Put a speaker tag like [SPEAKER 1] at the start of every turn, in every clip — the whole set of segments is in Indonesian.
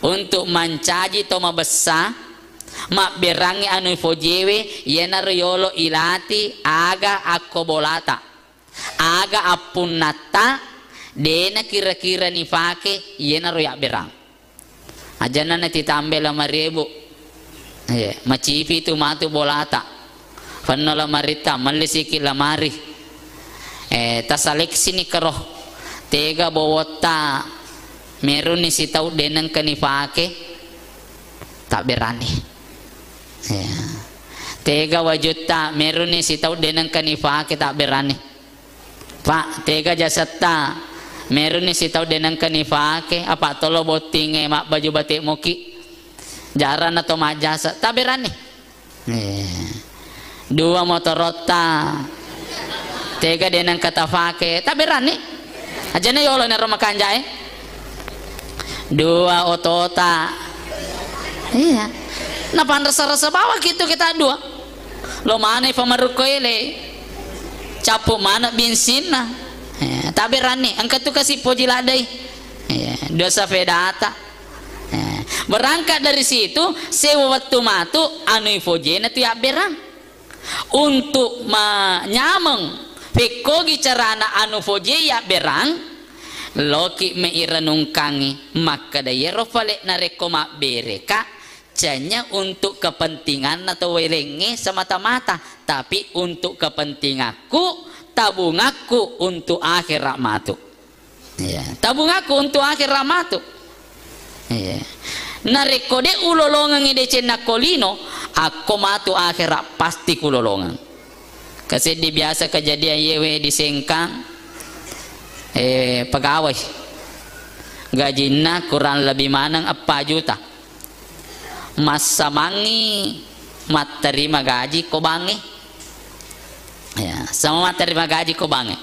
[SPEAKER 1] untuk mancaji to mabessa mak berangi anu fojewe yena royolo ilati aga akkobolata aga appunnata dena kira-kira nifake yena royak berang ajana na titambe 5.000 macipi tu matu bolata fanno la marita mallisiki lamari tasaleksi ni keroh tega bowota meron ni sitaw denang kanifake tak berani tega wajuta meron ni sitaw denang kanifake tak berani pak tega jasata meron ni sitaw denang kanifake apa tolo boting mak baju batik moki jaran atau majasa tak berani 2 motorota tega denang katafake tak berani aja na yolo na romakanja 2 otota iya napan rasa-rasa bawah gitu kita 2 lo mana pamarukoyle capu mana bensin nah tak berani angkat tu kasih poji ladai dosa vedata berangkat dari situ sewa waktu matu anu ifojena tiap berang untuk menyameng pekogi carana anu foje ya berang loki meiranungkangi maka dayero fale nareko mak bereka canya untuk kepentingan atau welenge semata-mata tapi untuk kepentinganku tabungaku untuk akhirat matu tabungaku untuk akhirat matu nareko de ulolongan ide cena kolino aku matu akhirat pasti kulolongan kasi di biasa kejadian yewe di Sengkang pegawai gajinya kurang lebih manang 4 juta masa mangi mat terima gaji ko bangi sama mat terima gaji ko bangi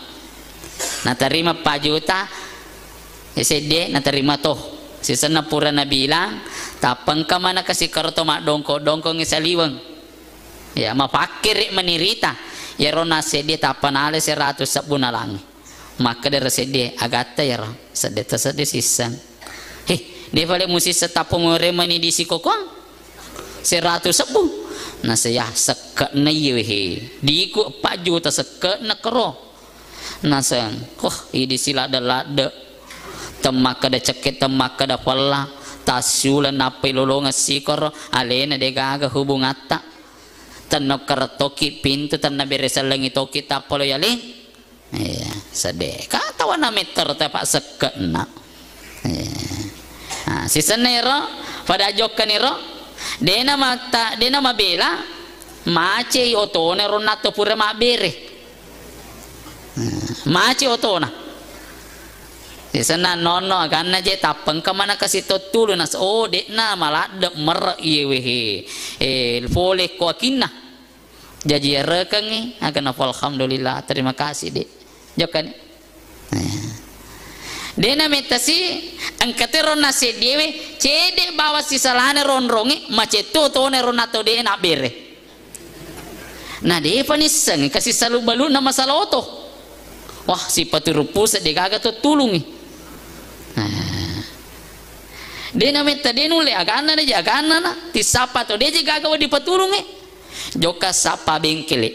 [SPEAKER 1] na terima 4 juta SD na terima toh si sana pura na bilang tapang ka mana kasi karto mak dongko ngisaliwang mapakir menirita rona sedi tapan ale 100 sabuna lang maka dari sedi agata sedeta sisan dia balik musi setapung remani di sikokong 100 sebu nah saya seket na yehe diku 4 juta seket na kero nah sang ini sila lada temak kada ceket temak kada pala tasulan apa lolonga sikor alena de gaga hubungata tanok karatoki pintu tanna beresal langi toki tapolo yalin sade katawan na meter tapak seket na si senero pada jokaniro dena mata dena mabela mace otone ronato pure mabere mace otona di sana nono aganna je tapeng kemana kasih totulu nas dek na malah dek mer yewehe fole kuakinna jadi rekangi akan alhamdulillah terima kasih dek jokan dena metasi angkate rona se dewe cede bawa si salane ronrongi maceto tone ronato de na bere nah de panisang kasih salu balu na masalah oto wah si paturupus de gaga to tulungi dena meta denule agana na jagana na tisapa to de gaga di patulungi joka sapa bengkele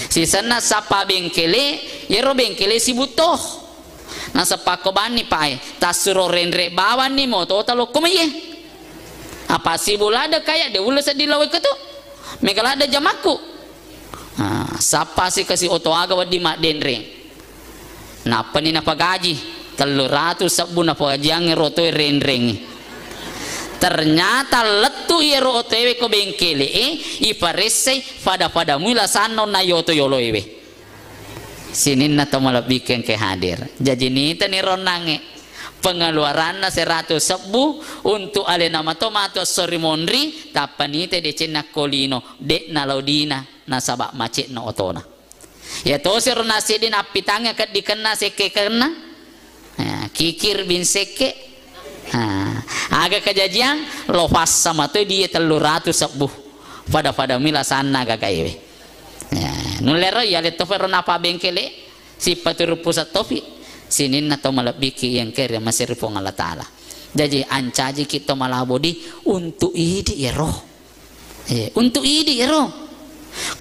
[SPEAKER 1] si sana sapa bengkele yero bengkele si butoh nasa pako bani pae tasuro renre bawan ni moto talo kumaye apa si bulada kaya de ulah sadilawe ketu megalada jamaku sapa si kasih oto aga wadi mak denre napa ni napa gaji 300 sabun apa jange roto renrengi ternyata letu yero otewe ko bengkele iparese pada mula sano na yoto yolo ewe sinin na to malabiken ke hadir jadi ni tani ronange pengeluaran na 100 sebu untuk ale nama tomato sorimonri tapanite de cena kolino de na laudina na sabak macet na otona ya to si ronase din apitanga kat dikena seke kena kikir bin seke agak kejadian lopas sama tuh dia 300 sebuh pada mila sana gagawe nulero ya le tofer napa bengkele si patur pusat tofi sinin atau malabiki yang kere masih ripong Allah taala Jadi ancaji kita malabodi untuk idi ya roh. Untuk idi ya roh.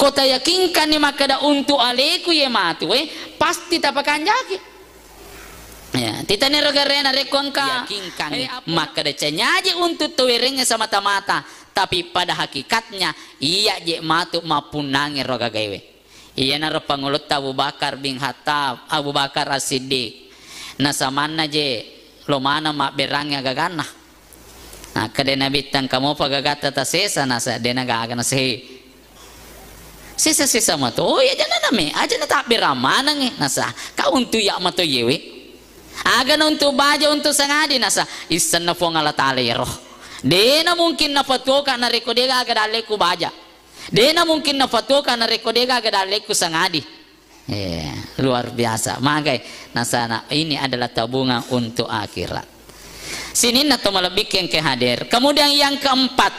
[SPEAKER 1] Kota yakinkan ni makada untuk aleku ya matu pasti tapakan jaki. Ya, tita ni rogarena rekonka yakinkan makada cenyaji untuk tuwiringnya semata-mata, tapi pada hakikatnya iya je matu mapunangi roga gawe. Iya naro pangulut Abu Bakar bin Khattab, Abu Bakar As-Siddiq. Nasamanna je lo mana mak berangnya gagana. Nah, kadena bitang kamu pagagata ta sesa nasa dena gagana sehi. Sisa-sisa mato, oh ya jangan name, aja na tak beramana nge nasa. Kau untuk ya mato yewe. Aga na untuk baja untuk sangadi nasa. Isan na po ngala talero. Dena mungkin na patuka na rekodega aga daleku baja. Dena mungkin na patuka na rekodega aga daleku sangadi. Luar biasa. Magai nasana ini adalah tabungan untuk akhirat. Sini na to malabik yang kehadir. Kemudian yang keempat,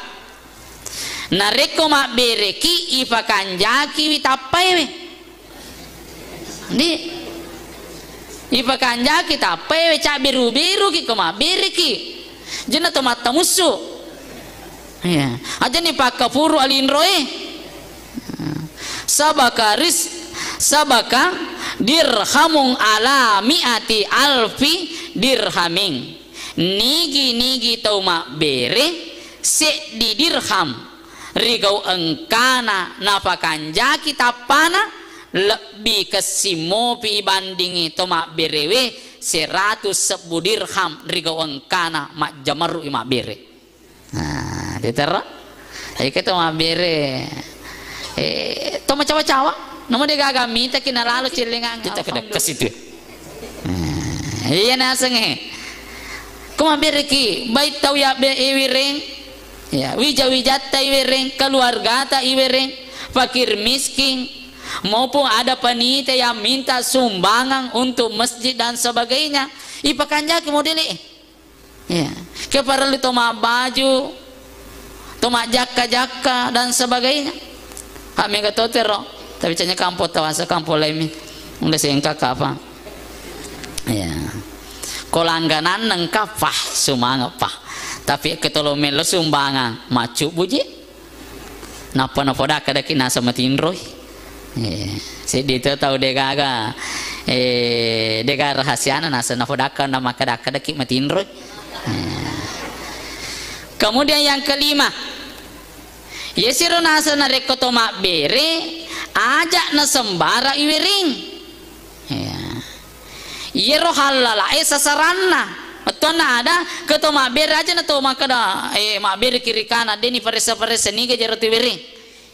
[SPEAKER 1] nareko mak bereki ipakanjaki witapai we. Ni ipakanjaki tapai we cak biru-biru ki koma bereki. Jena to mata musuh. Ya, aja ni pakapuru alinroe. Sabaka dirhamung ala mi'ati alfi dirhaming. Nigi tau mak bere se di dirham rigau engkana napakan jaki tapana lebih kesimopi bandingi to mak berewe 110 dirham rigau engkana mak jamaru mak bere. Nah, ditera ai kita mak bere to mak cawa-cawa namo de gagami ta kina lalu cilingan kita ke situ. Iya nasenge kuma bereki baik tau ya be iwireng ya wija-wijata iwireng keluarga ta iwireng fakir miskin maupun ada panitia yang minta sumbangan untuk masjid dan sebagainya ipakanjaki model ya keparlu toma baju toma jaka dan sebagainya hak mega totero tapi canya kampo tawasa kampo lain udah sengka apa ya kolangganan nengkap pah sumanga pah tapi ketolomelo sumbangan macu buji napa dah kada kina sama tinroy si dito tahu degaga dega rahasiana nasa napa dah nama kada ki matinroy. Kemudian yang kelima yesiro nasa na rekoto mak bere ajak na sembara iwiring yero halala sasaranna atona ada keto maber aja na to makada maber kiri kanan deni paresa ni ke jero tiwiri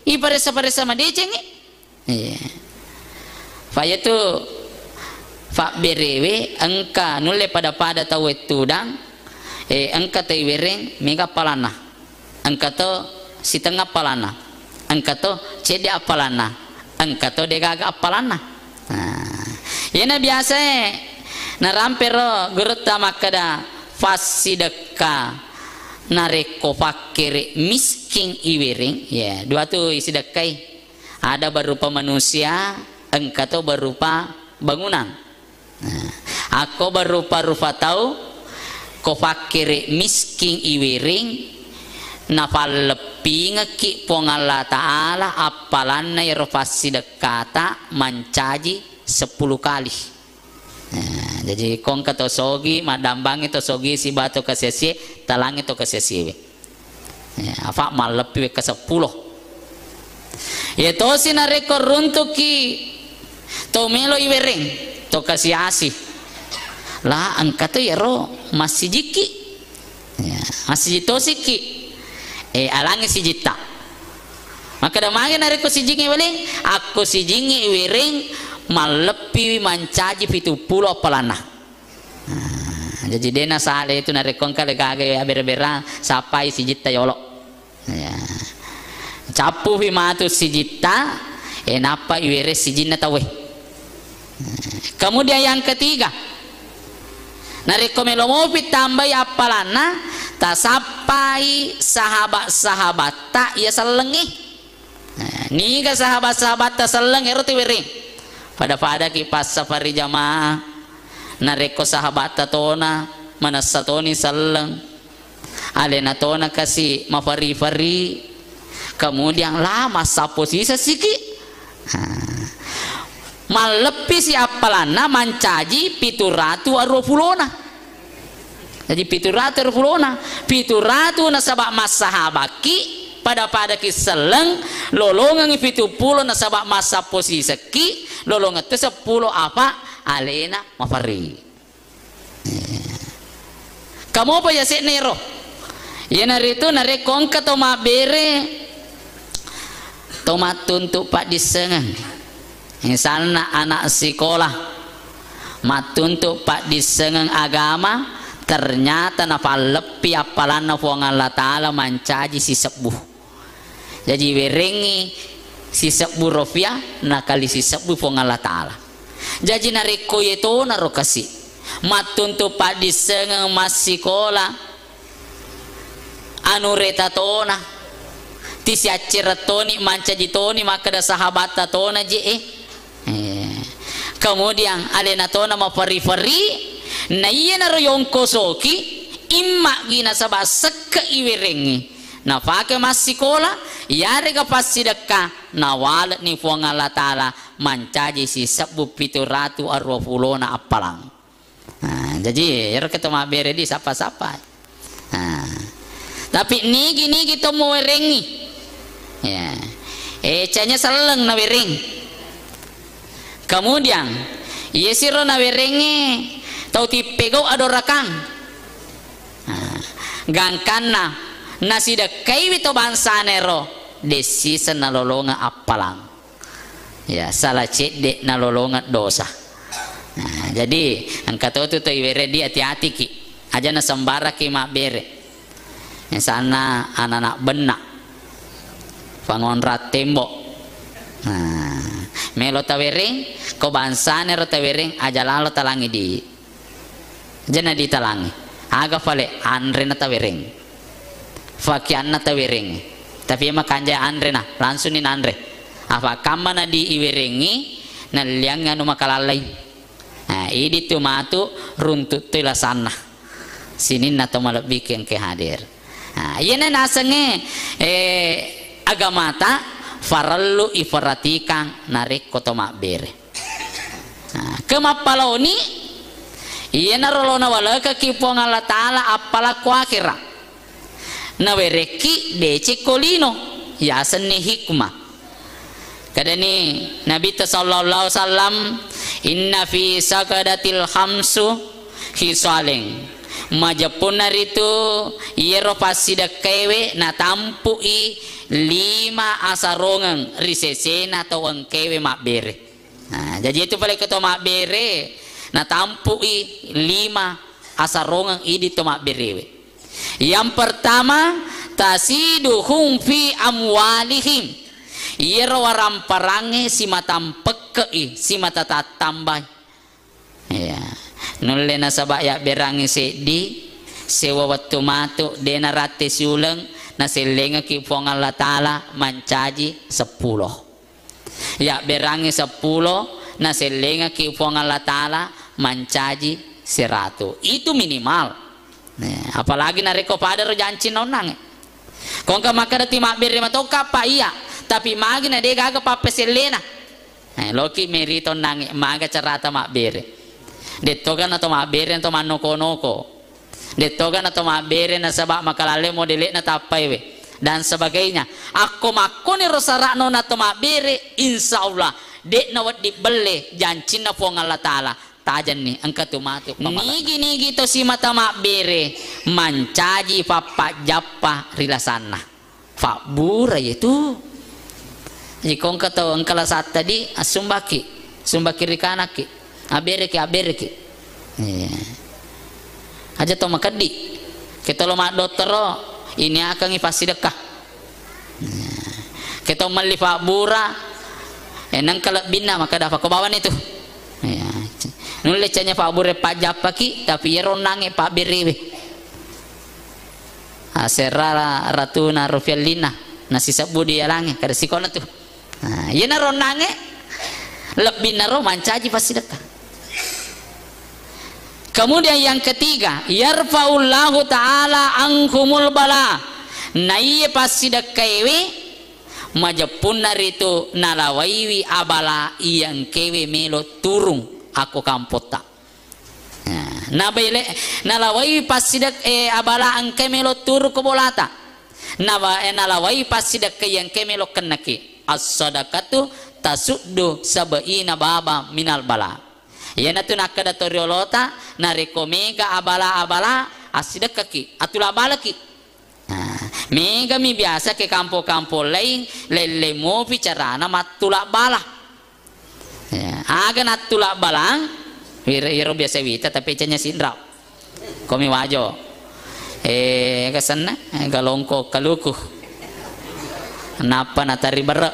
[SPEAKER 1] i paresa ma deceng fa itu fa berewe engka nulle pada tahu tudang engka tiwiring mega palana engka to si tengah palana engka to cede apalana engka to degaga apalana. Yana biasa narampero gerta makada fasideka nareko fakir miskin iwiring ya dua tuh isi dekai ada berupa manusia engkau tuh berupa bangunan aku berupa tahu ko fakir miskin iwiring nafal lebih ngeki pongala ta'ala apalanna ya fasidekata mancaji 10 kali. Nah, jadi kong kato sogi madambang itu sogi si batu kasesi talang itu kasesi ya apa malepi ke 10 ya to sinareko runtuki to melo iwereng to kasih asih lah angkat ya ro masih jiki ya masih jitosiki alangi si jita maka damangin nareko si jingi wale aku si jingi iwereng malepi mancaji 70 pelana. Jadi dena sale itu narekon kale kage ya berbera sapai si jita yolo ya capu himatu si jita napa iwere si jinna tawe. Kemudian yang ketiga nareko melomopi tambah apalana ta sapai sahabat-sahabat tak ya selengi ni ga sahabat-sahabat ta seleng eroti wering pada ki pas safari jamaah nareko sahabat tatona manasatoni sallang alena tona kasih mafari-fari kemudian lama sapo sisa siki malepi si apalana mancaji 720 jadi 720 na sabak masahabaki pada kiseleng lolongan 70 na sabak masa posisi ki lolongan itu 10 apa alena mafari kamu apa ya sik nero ya narito narekong ka to mabere to matuntuk pak disengang misalnya anak sekolah matuntuk pak disengang agama ternyata napalepi apalan na fuang Allah Ta'ala mancaji si sebuh jadi werengi si sebuh rofia nakali si sebuh fuang Allah Ta'ala jadi nariko itu narokasi matuntuk pak disengang mas sekolah anu reta tona tisi aciratoni mancaji toni maka da sahabat tona je kemudian alena tona mapari-fari na iya na royong kosoki imma gina sabah sekka iwirengi na pake masikola yare ka pasidaka na walat ni fuang Allah Ta'ala mancaji si 720 na apalang jadi yara kita mabere di sapa-sapa tapi nigi to mo werengi ya canya seleng na wereng kemudian yesiro na werengi tau tipego adorakang gangkana nasi dekai wito bangsa nero desisa nalolonga apalang ya salah cedek nalolonga dosa jadi angka tu iwere di hati-hati ki aja na sembara ki mak bere sana anak-anak benak pangonrat tembok melo tawereng ko bangsa nero tawereng aja lalo talangi di jana ditalangi aga fale andre na tawereng fakian na tawereng tapi emang kanja andre na langsung ni andre apa kama na di iwerengi na liang anu makalalay idi tu matu runtut tu lasana sini na to malabik yang kehadir iya na nasenge agamata farallu ifaratikan narik koto makbere kemapaloni iya na rolona wala ka kipuang Allah Ta'ala apala kuakira na wereki dece kolino yasan ni hikmah kada ni Nabi sallallahu sallam inna fi sakadatil khamsu hisaleng majapun naritu yero pasida kewe na tampui 5 asarongang risesena atau ang kewe makbere jadi itu paling ketua makbere na tampui 5 asarongang idi tomak berewe yang pertama tasiduhum fi amwalihim yero waramparange si matampeke si mata tambah ya nulle na sabaya berange sedi sewa waktu matu dena rate siulang na selenga ki fuang Allah Ta'ala mancaji 10 ya berange 10 na selenga ki fuang Allah Ta'ala mancaji 100 itu minimal apalagi nareko pada rojanci nonang kong ka makadati makbere matoka pa iya tapi magi na de gaga pa peselena loki merito nang maga carata makbere detoga na to makbere to manoko-noko detoga na to makbere na sabak makalale modele na tapay we dan sebagainya aku makoni rosarano na to makbere insyaallah dek na wat dibele janci na fuang Allah Ta'ala tajan nih angkat tu matuk nigi to si mata makbere mancaji papa japa rilasana pak bura itu jikong kata angkala saat tadi sumbaki rikanaki abere ki aja to makadi kita lo mak doktero ini akan ipasi dekah kita mali pak bura enang kalau bina maka dapat kebawan itu nulis canya pak bure pak japaki tapi yeronange pak berewe asera ratuna rofialina nasi sabu dia lange kada sikona tuh iya na ronange lebih naro mancaji pasti dekat Kemudian yang ketiga, yarfa'ullahu ta'ala ankumul bala. Na iya pasti dekewe majapun naritu nalawaiwi abala yang kewe melo turung aku kampota. Na bele nalawaiwi pasti dek abala angke melo turu ke bolata. Nalawaiwi pasti dek yang ke melo kenaki. As-sadaqatu tasuddu sab'ina baba minal bala. Yana tu nakada toriolota nareko mega abala asidak kaki atula balaki. Mega mi biasa ke kampo-kampo lain lele mo bicarana matula bala. Aga natula balang iro biasa wita tapi canya sindrap. Komi wajo. Kesana galongko kaluku. Napa natari bara.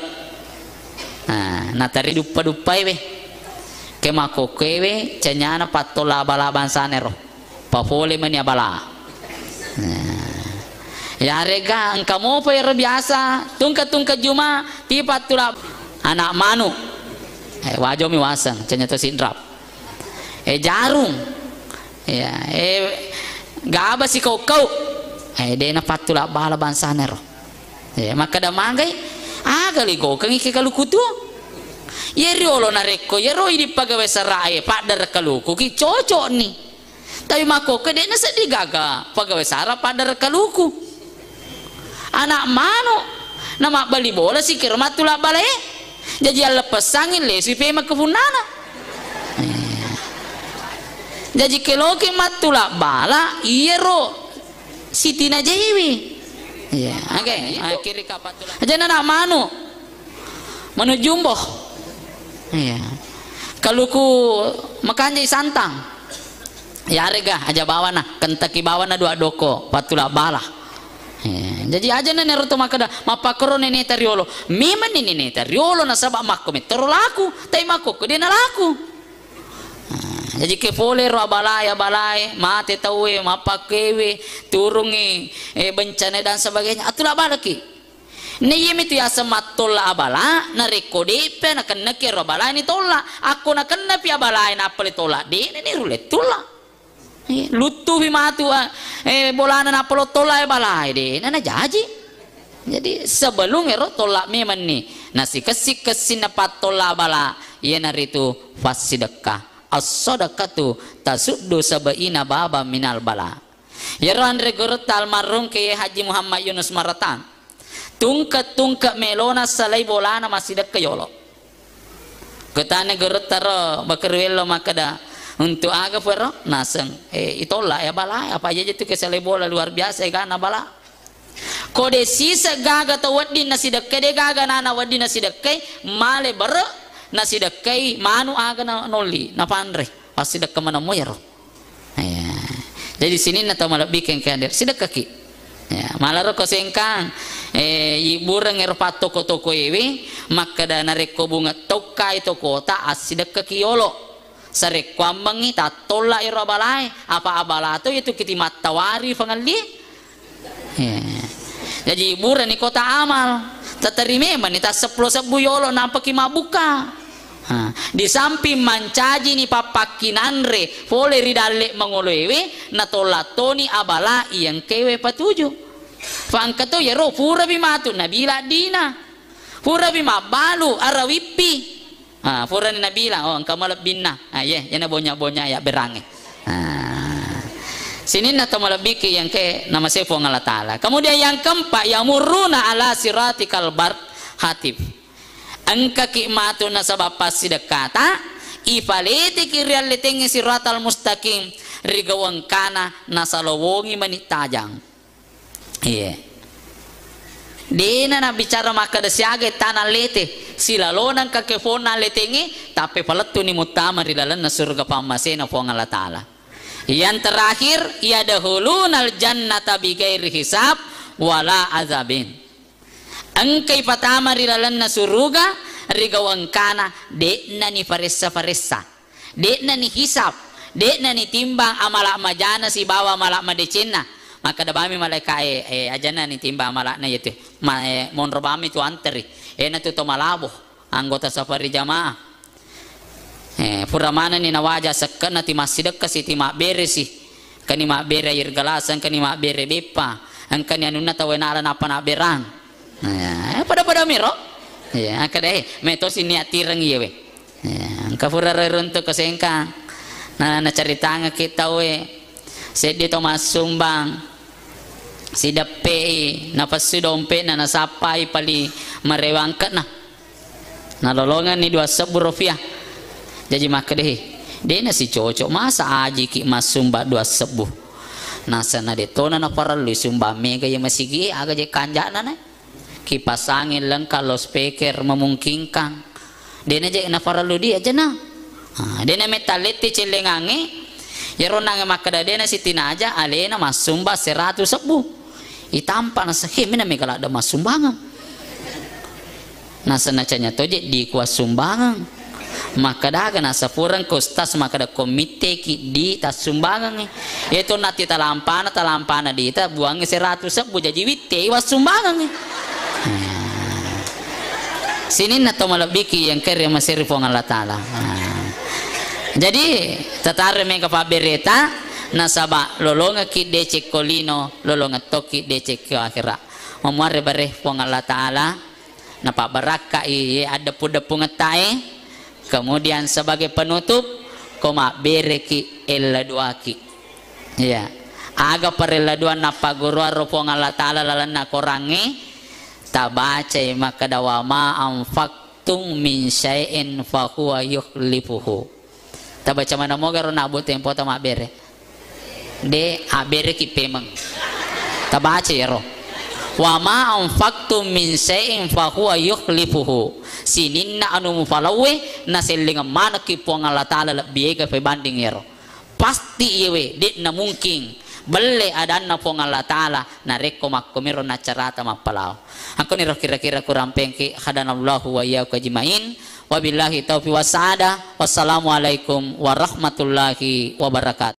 [SPEAKER 1] Natari dupa-dupai weh. Kemako kewe cenyana patola balaban sanero pafole mania bala ya rega engkamo per biasa tungka juma ti patula anak manu wajo mi wasang cenyata sindrap jarum ya gaba si kau dena patula balaban sanero maka da mangai agali go kangi ke kalukutu. Yeriolo nareko yero ini pagawe sarai padar kaluku ki cocok nih tapi mako ke dena sedih gaga pagawe sara padar kaluku anak mano nama bali bola si kirmatula bale jadi lepas sangin le si pema kefunana jadi keloke matula bala yero sitina jewi ya oke akhiri kapatula aja anak mano menuju mboh. Iya. Kalau ku makanya santang. Ya rega aja bawa nah kentaki bawa nah dua doko patula bala. Iya. Jadi aja na neroto makada mapakro nene tariolo. Memang nene tariolo na sabak makko metro laku, tapi makko dia na laku. Jadi ke pole ro balai mate tawe mapakewe turungi bencana dan sebagainya atulah balaki. Niyem itu ya sematola abala na rekode pe na kena kero abala ini tola aku na kena pi abala ini apel tola di ini rulet tola lutu bimatu bolana na apel tola abala ini na jaji jadi sebelum ero tola memang nih nasi kesin na patola abala iya naritu fasidekah as-sadaqatu tasuddu sab'ina baba minal bala yero andre gurut almarhum ke Haji Muhammad Yunus Maratan tungka melona salai bolana masih dek kayolo ketane gerut taro bakerwelo makada untuk aga pero naseng itola ya bala apa aja itu ke salai bola luar biasa kan bala kode sisa gaga tawadi nasi dek de gaga nana wadi nasi dek male ber nasi dek manu aga na noli na pandre pasti dek mana moyero jadi sini na tamal bikin kader sidak kaki ya malar ko sengkang iburang erpat toko ewe maka dana reko bunga tokai toko ta asidak ke kiolo sareko ambangi tatola iro balai apa abala to itu kiti matawari pangali jadi iburang ni kota amal tatarime man ita 10 yolo napaki mabuka di samping mancaji ni papakinanre pole ridale mangolewe na tolatoni abala yang kewe patuju Fangkato yero pura bimatu nabila dina pura bimabalu arawipi pura ni nabila oh engkau malap binna yana bonya ya berange sini na tamalabiki yang ke nama sefu Allah Ta'ala. Kemudian yang keempat yamuruna ala siratikal bar hatib angka kimatu na sabab pasidekata ipaliti kirialitingi siratal mustaqim rigawang kana nasalowongi manitajang iya dina na bicara maka dasiaga tanah lete silalonan kakefona letengi tapi paletu ni mutama rilalan na surga pamasena fong Allah Ta'ala yang terakhir ia dahulunal jannata bighairi hisab wala azabin angkai patama rilalan na surga rigawang kana dekna ni farissa dekna ni hisab dekna ni timbang amalak majana si bawa malak madecena maka da bami malaika ajana ni timba malakna yete mon robami tu anteri na tu to malabo anggota safari jamaah Pura mana ni nawaja sakana ti masih kasi ti mak bere sih kani mak bere air galasan kani mak bere bepa angkani anuna tawenara napa nak berang pada miro ya kada metos ini atirang iya we angka pura reruntuk kesengkang na cerita kita we sedi to masumbang si dape napas si dompe na nasapai pali merewangkat na lolongan ni 2.000 rupiah jadi maka deh dia si cocok masa aji ki masumba 2.000 nasa na detona na paralu sumba mega ya masih gi aga je kanjana na kipasangin lang kalau speaker memungkinkan dia aja na paralu dia aja na dia na metaliti cilengange ya ronang maka dia na si tina aja alena masumba 110 itampa na sahi mina mega ada masumbangan nasa na canya toje di kuas sumbangan maka daga nasa purang kostas maka da komite ki di tas sumbangan itu nanti talampana di ta buang 110 jadi witte was sumbangan sini na to malabiki yang kere masih rifong Allah taala jadi tatare me ka pabereta nasaba lolonga ki dece kolino lolonga toki dece ki akhira mamare bare pong Allah taala na pabaraka ada puda pungatai. Kemudian sebagai penutup koma bereki ella duaki ya aga parella dua napa guru ropong Allah taala lalana korangi tabaca maka dawama anfaqtum min syai'in fa huwa yukhlifuhu tabaca mana moga ro nabut tempo ta bere de abere ki pemang tabaca ya ro wa ma anfaqtum min syai'in fa huwa yukhlifuhu sininna anu mufalawe na selinga mana ki po Allah taala lebih ke banding yero pasti yewe dit na mungkin belle adanna po Allah taala na rekko makkomiro na carata mapalau aku ni kira-kira kurang pengki hadanallahu wa iyyakum ajmain wabillahi taufiq wasada wassalamualaikum warahmatullahi wabarakatuh.